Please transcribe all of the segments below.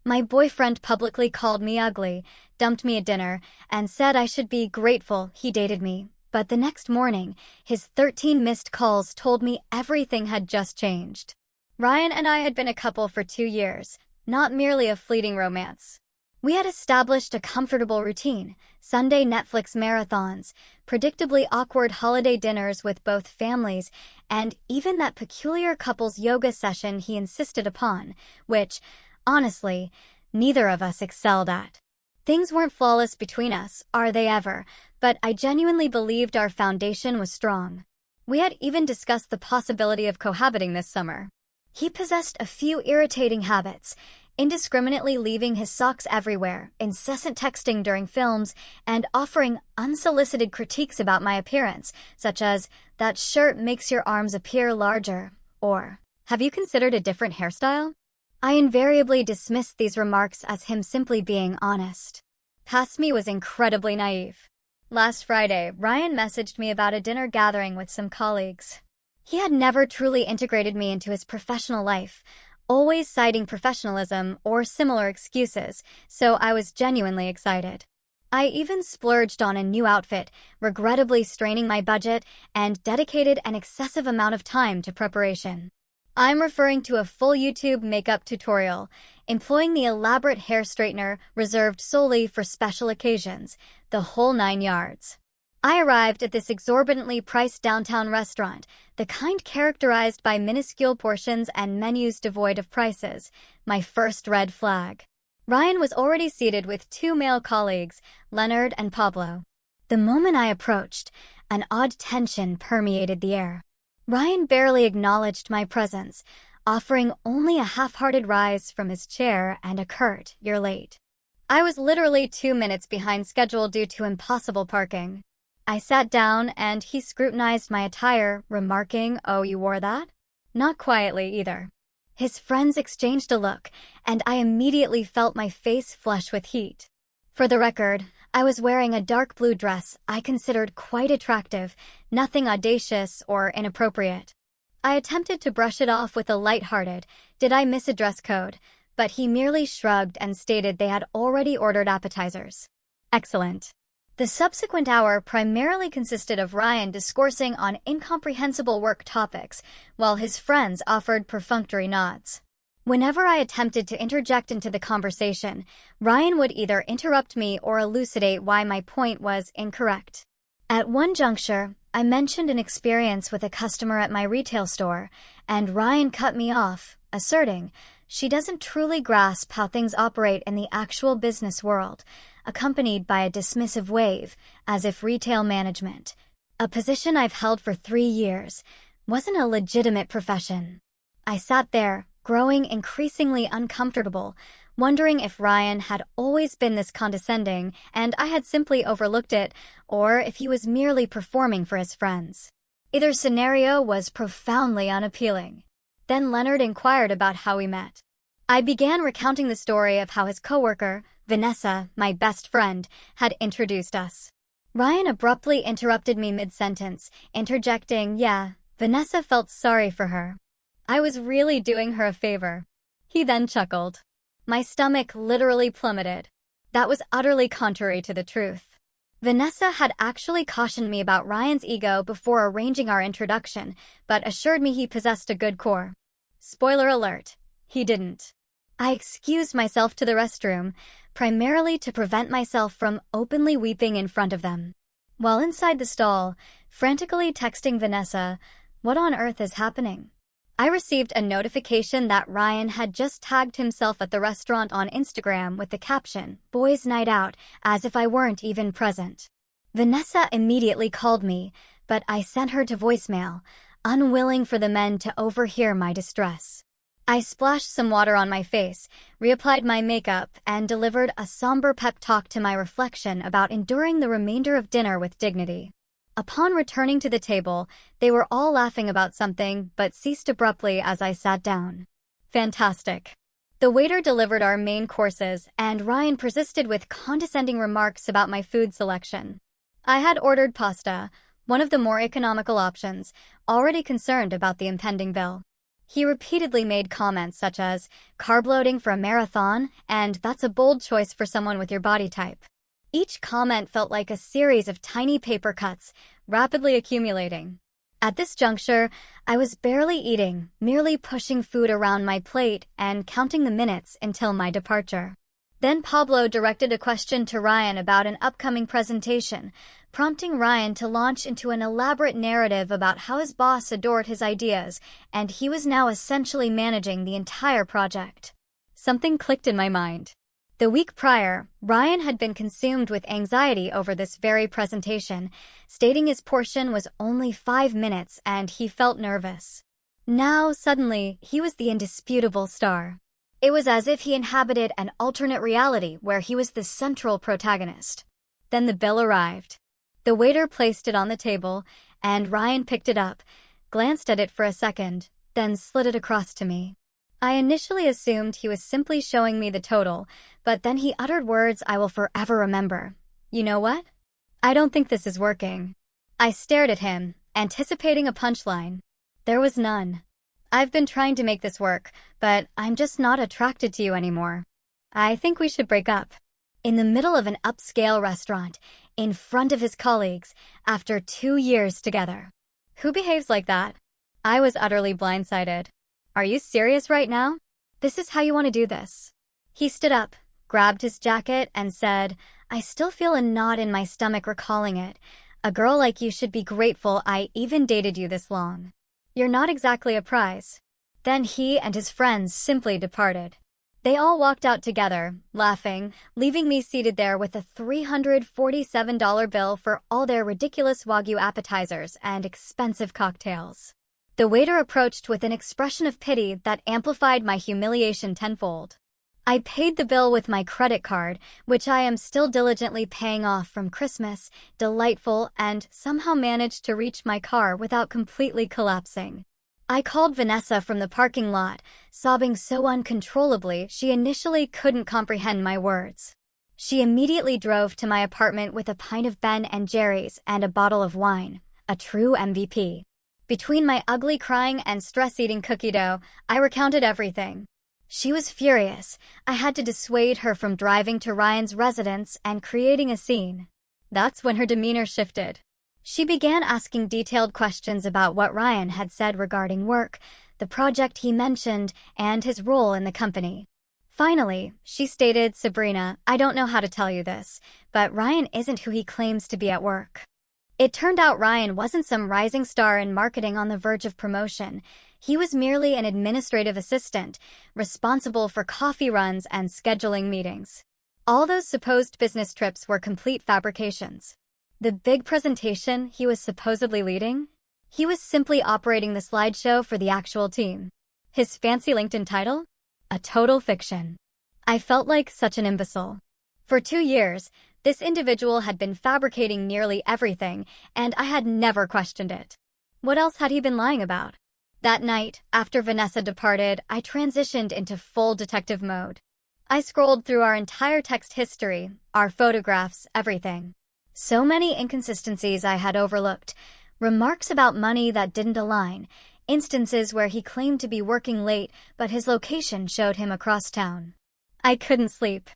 My boyfriend publicly called me ugly, dumped me at dinner, and said I should be grateful he dated me. But the next morning, his 13 missed calls told me everything had just changed. Ryan and I had been a couple for 2 years, not merely a fleeting romance. We had established a comfortable routine: Sunday Netflix marathons, predictably awkward holiday dinners with both families, and even that peculiar couples yoga session he insisted upon, which, honestly, neither of us excelled at. Things weren't flawless between us, are they ever, but I genuinely believed our foundation was strong. We had even discussed the possibility of cohabiting this summer. He possessed a few irritating habits: indiscriminately leaving his socks everywhere, incessant texting during films, and offering unsolicited critiques about my appearance, such as, "That shirt makes your arms appear larger," or, "Have you considered a different hairstyle?" I invariably dismissed these remarks as him simply being honest. Past me was incredibly naive. Last Friday, Ryan messaged me about a dinner gathering with some colleagues. He had never truly integrated me into his professional life, always citing professionalism or similar excuses, so I was genuinely excited. I even splurged on a new outfit, regrettably straining my budget, and dedicated an excessive amount of time to preparation. I'm referring to a full YouTube makeup tutorial, employing the elaborate hair straightener reserved solely for special occasions, the whole 9 yards. I arrived at this exorbitantly priced downtown restaurant, the kind characterized by minuscule portions and menus devoid of prices, my first red flag. Ryan was already seated with 2 male colleagues, Leonard and Pablo. The moment I approached, an odd tension permeated the air. Ryan barely acknowledged my presence, offering only a half-hearted rise from his chair and a curt, "You're late." I was literally 2 minutes behind schedule due to impossible parking. I sat down and he scrutinized my attire, remarking, "Oh, you wore that?" Not quietly either. His friends exchanged a look, and I immediately felt my face flush with heat. For the record, I was wearing a dark blue dress I considered quite attractive, nothing audacious or inappropriate. I attempted to brush it off with a light-hearted, "Did I miss a dress code?" but he merely shrugged and stated they had already ordered appetizers. Excellent. The subsequent hour primarily consisted of Ryan discoursing on incomprehensible work topics, while his friends offered perfunctory nods. Whenever I attempted to interject into the conversation, Ryan would either interrupt me or elucidate why my point was incorrect. At one juncture, I mentioned an experience with a customer at my retail store, and Ryan cut me off, asserting, "She doesn't truly grasp how things operate in the actual business world," accompanied by a dismissive wave, as if retail management, a position I've held for 3 years, wasn't a legitimate profession. I sat there, growing increasingly uncomfortable, wondering if Ryan had always been this condescending and I had simply overlooked it, or if he was merely performing for his friends. Either scenario was profoundly unappealing. Then Leonard inquired about how we met. I began recounting the story of how his coworker, Vanessa, my best friend, had introduced us. Ryan abruptly interrupted me mid-sentence, interjecting, "Yeah, Vanessa felt sorry for her. I was really doing her a favor." He then chuckled. My stomach literally plummeted. That was utterly contrary to the truth. Vanessa had actually cautioned me about Ryan's ego before arranging our introduction, but assured me he possessed a good core. Spoiler alert, he didn't. I excused myself to the restroom, primarily to prevent myself from openly weeping in front of them. While inside the stall, frantically texting Vanessa, "What on earth is happening?" I received a notification that Ryan had just tagged himself at the restaurant on Instagram with the caption, "Boys' Night Out," as if I weren't even present. Vanessa immediately called me, but I sent her to voicemail, unwilling for the men to overhear my distress. I splashed some water on my face, reapplied my makeup, and delivered a somber pep talk to my reflection about enduring the remainder of dinner with dignity. Upon returning to the table, they were all laughing about something, but ceased abruptly as I sat down. Fantastic. The waiter delivered our main courses, and Ryan persisted with condescending remarks about my food selection. I had ordered pasta, one of the more economical options, already concerned about the impending bill. He repeatedly made comments such as, "carb loading for a marathon," and "that's a bold choice for someone with your body type." Each comment felt like a series of tiny paper cuts, rapidly accumulating. At this juncture, I was barely eating, merely pushing food around my plate and counting the minutes until my departure. Then Pablo directed a question to Ryan about an upcoming presentation, prompting Ryan to launch into an elaborate narrative about how his boss adored his ideas, and he was now essentially managing the entire project. Something clicked in my mind. The week prior, Ryan had been consumed with anxiety over this very presentation, stating his portion was only 5 minutes and he felt nervous. Now, suddenly, he was the indisputable star. It was as if he inhabited an alternate reality where he was the central protagonist. Then the bill arrived. The waiter placed it on the table, and Ryan picked it up, glanced at it for a second, then slid it across to me. I initially assumed he was simply showing me the total, but then he uttered words I will forever remember. "You know what? I don't think this is working." I stared at him, anticipating a punchline. There was none. "I've been trying to make this work, but I'm just not attracted to you anymore. I think we should break up." In the middle of an upscale restaurant, in front of his colleagues, after 2 years together. Who behaves like that? I was utterly blindsided. "Are you serious right now? This is how you want to do this?" He stood up, grabbed his jacket, and said, I still feel a knot in my stomach recalling it. "A girl like you should be grateful I even dated you this long. You're not exactly a prize." Then he and his friends simply departed. They all walked out together, laughing, leaving me seated there with a $347 bill for all their ridiculous Wagyu appetizers and expensive cocktails. The waiter approached with an expression of pity that amplified my humiliation tenfold. I paid the bill with my credit card, which I am still diligently paying off from Christmas, delightful, and somehow managed to reach my car without completely collapsing. I called Vanessa from the parking lot, sobbing so uncontrollably she initially couldn't comprehend my words. She immediately drove to my apartment with a pint of Ben and Jerry's and a bottle of wine, a true MVP. Between my ugly crying and stress-eating cookie dough, I recounted everything. She was furious. I had to dissuade her from driving to Ryan's residence and creating a scene. That's when her demeanor shifted. She began asking detailed questions about what Ryan had said regarding work, the project he mentioned, and his role in the company. Finally, she stated, "Sabrina, I don't know how to tell you this, but Ryan isn't who he claims to be at work." It turned out Ryan wasn't some rising star in marketing on the verge of promotion. He was merely an administrative assistant, responsible for coffee runs and scheduling meetings. All those supposed business trips were complete fabrications. The big presentation he was supposedly leading? He was simply operating the slideshow for the actual team. His fancy LinkedIn title? A total fiction. I felt like such an imbecile. For 2 years, this individual had been fabricating nearly everything, and I had never questioned it. What else had he been lying about? That night, after Vanessa departed, I transitioned into full detective mode. I scrolled through our entire text history, our photographs, everything. So many inconsistencies I had overlooked, remarks about money that didn't align, instances where he claimed to be working late but his location showed him across town. I couldn't sleep.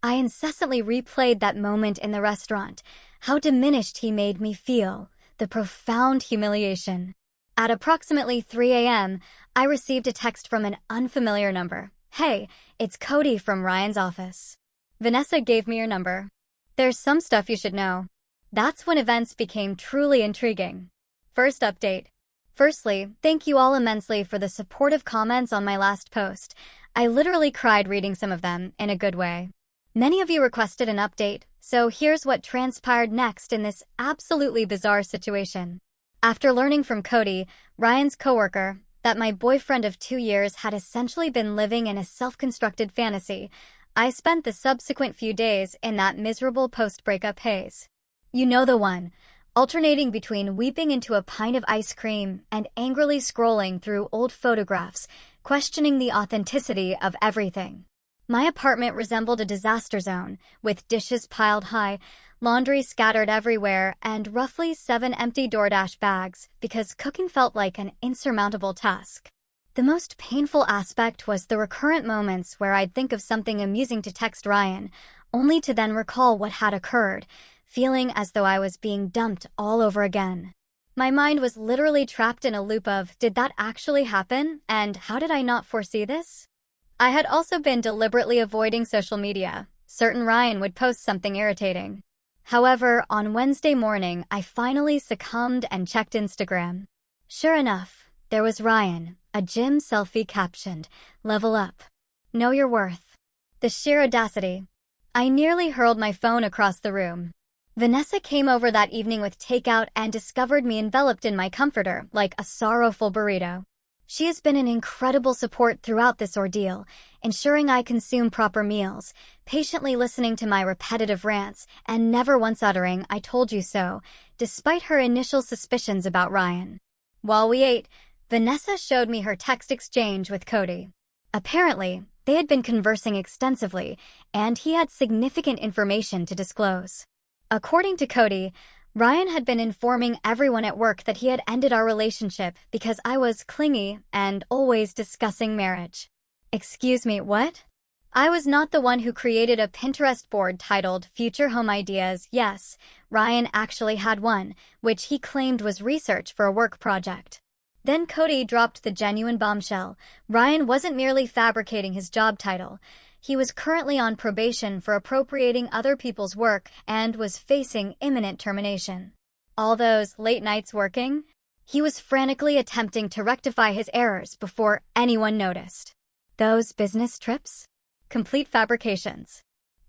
I incessantly replayed that moment in the restaurant, how diminished he made me feel, the profound humiliation. At approximately 3 a.m., I received a text from an unfamiliar number. "Hey, it's Cody from Ryan's office. Vanessa gave me your number. There's some stuff you should know." That's when events became truly intriguing. First update. Firstly, thank you all immensely for the supportive comments on my last post. I literally cried reading some of them, in a good way. Many of you requested an update, so here's what transpired next in this absolutely bizarre situation. After learning from Cody, Ryan's coworker, that my boyfriend of 2 years had essentially been living in a self-constructed fantasy, I spent the subsequent few days in that miserable post-breakup haze. You know the one, alternating between weeping into a pint of ice cream and angrily scrolling through old photographs, questioning the authenticity of everything. My apartment resembled a disaster zone, with dishes piled high, laundry scattered everywhere, and roughly 7 empty DoorDash bags because cooking felt like an insurmountable task. The most painful aspect was the recurrent moments where I'd think of something amusing to text Ryan, only to then recall what had occurred, feeling as though I was being dumped all over again. My mind was literally trapped in a loop of, did that actually happen, and how did I not foresee this? I had also been deliberately avoiding social media, certain Ryan would post something irritating. However, on Wednesday morning, I finally succumbed and checked Instagram. Sure enough, there was Ryan, a gym selfie captioned, "Level up. Know your worth." The sheer audacity. I nearly hurled my phone across the room. Vanessa came over that evening with takeout and discovered me enveloped in my comforter like a sorrowful burrito. She has been an incredible support throughout this ordeal, ensuring I consume proper meals, patiently listening to my repetitive rants, and never once uttering, "I told you so," despite her initial suspicions about Ryan. While we ate, Vanessa showed me her text exchange with Cody. Apparently, they had been conversing extensively, and he had significant information to disclose. According to Cody, Ryan had been informing everyone at work that he had ended our relationship because I was clingy and always discussing marriage. Excuse me, what? I was not the one who created a Pinterest board titled Future Home Ideas. Yes, Ryan actually had one, which he claimed was research for a work project. Then Cody dropped the genuine bombshell. Ryan wasn't merely fabricating his job title. He was currently on probation for appropriating other people's work and was facing imminent termination. All those late nights working? He was frantically attempting to rectify his errors before anyone noticed. Those business trips? Complete fabrications.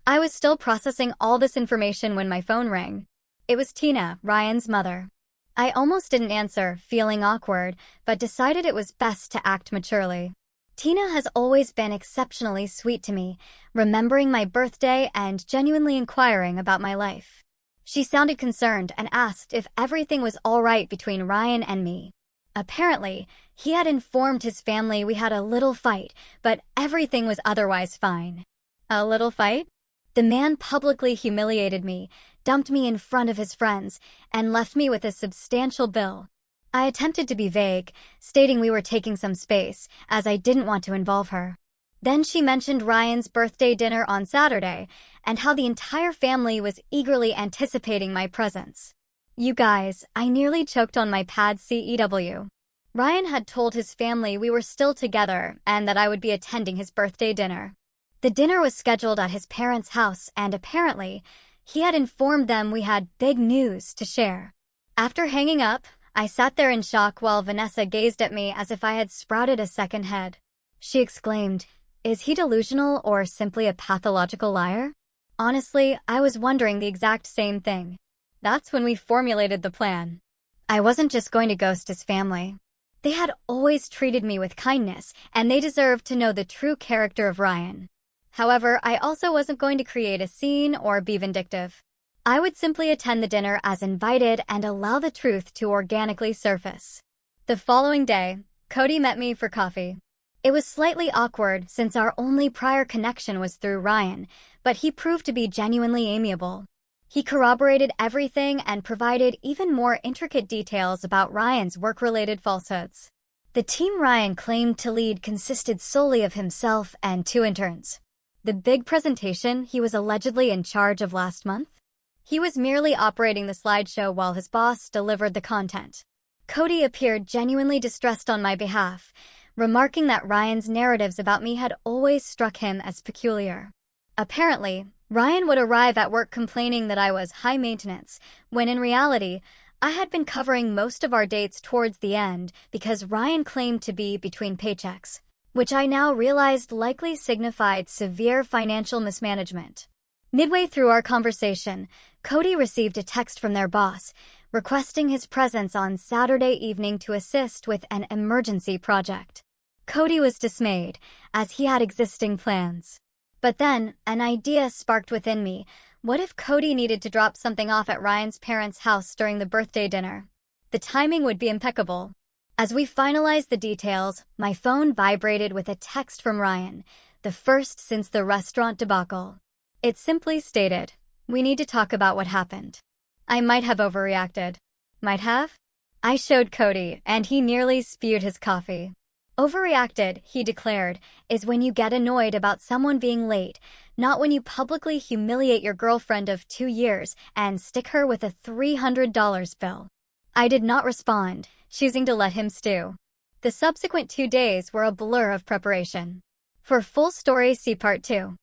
I was still processing all this information when my phone rang. It was Tina, Ryan's mother. I almost didn't answer, feeling awkward, but decided it was best to act maturely. Tina has always been exceptionally sweet to me, remembering my birthday and genuinely inquiring about my life. She sounded concerned and asked if everything was all right between Ryan and me. Apparently, he had informed his family we had a little fight, but everything was otherwise fine. A little fight? The man publicly humiliated me, dumped me in front of his friends, and left me with a substantial bill. I attempted to be vague, stating we were taking some space, as I didn't want to involve her. Then she mentioned Ryan's birthday dinner on Saturday, and how the entire family was eagerly anticipating my presence. You guys, I nearly choked on my pad CEW. Ryan had told his family we were still together, and that I would be attending his birthday dinner. The dinner was scheduled at his parents' house, and apparently, he had informed them we had big news to share. After hanging up, I sat there in shock while Vanessa gazed at me as if I had sprouted a second head. She exclaimed, "Is he delusional or simply a pathological liar?" Honestly, I was wondering the exact same thing. That's when we formulated the plan. I wasn't just going to ghost his family. They had always treated me with kindness, and they deserved to know the true character of Ryan. However, I also wasn't going to create a scene or be vindictive. I would simply attend the dinner as invited and allow the truth to organically surface. The following day, Cody met me for coffee. It was slightly awkward since our only prior connection was through Ryan, but he proved to be genuinely amiable. He corroborated everything and provided even more intricate details about Ryan's work-related falsehoods. The team Ryan claimed to lead consisted solely of himself and 2 interns. The big presentation he was allegedly in charge of last month? He was merely operating the slideshow while his boss delivered the content. Cody appeared genuinely distressed on my behalf, remarking that Ryan's narratives about me had always struck him as peculiar. Apparently, Ryan would arrive at work complaining that I was high maintenance, when in reality, I had been covering most of our dates towards the end because Ryan claimed to be between paychecks, which I now realized likely signified severe financial mismanagement. Midway through our conversation, Cody received a text from their boss, requesting his presence on Saturday evening to assist with an emergency project. Cody was dismayed, as he had existing plans. But then, an idea sparked within me. What if Cody needed to drop something off at Ryan's parents' house during the birthday dinner? The timing would be impeccable. As we finalized the details, my phone vibrated with a text from Ryan, the first since the restaurant debacle. It simply stated, "We need to talk about what happened." I might have overreacted. Might have? I showed Cody, and he nearly spewed his coffee. Overreacted, he declared, is when you get annoyed about someone being late, not when you publicly humiliate your girlfriend of 2 years and stick her with a $300 bill. I did not respond, choosing to let him stew. The subsequent 2 days were a blur of preparation. For full story, see Part 2.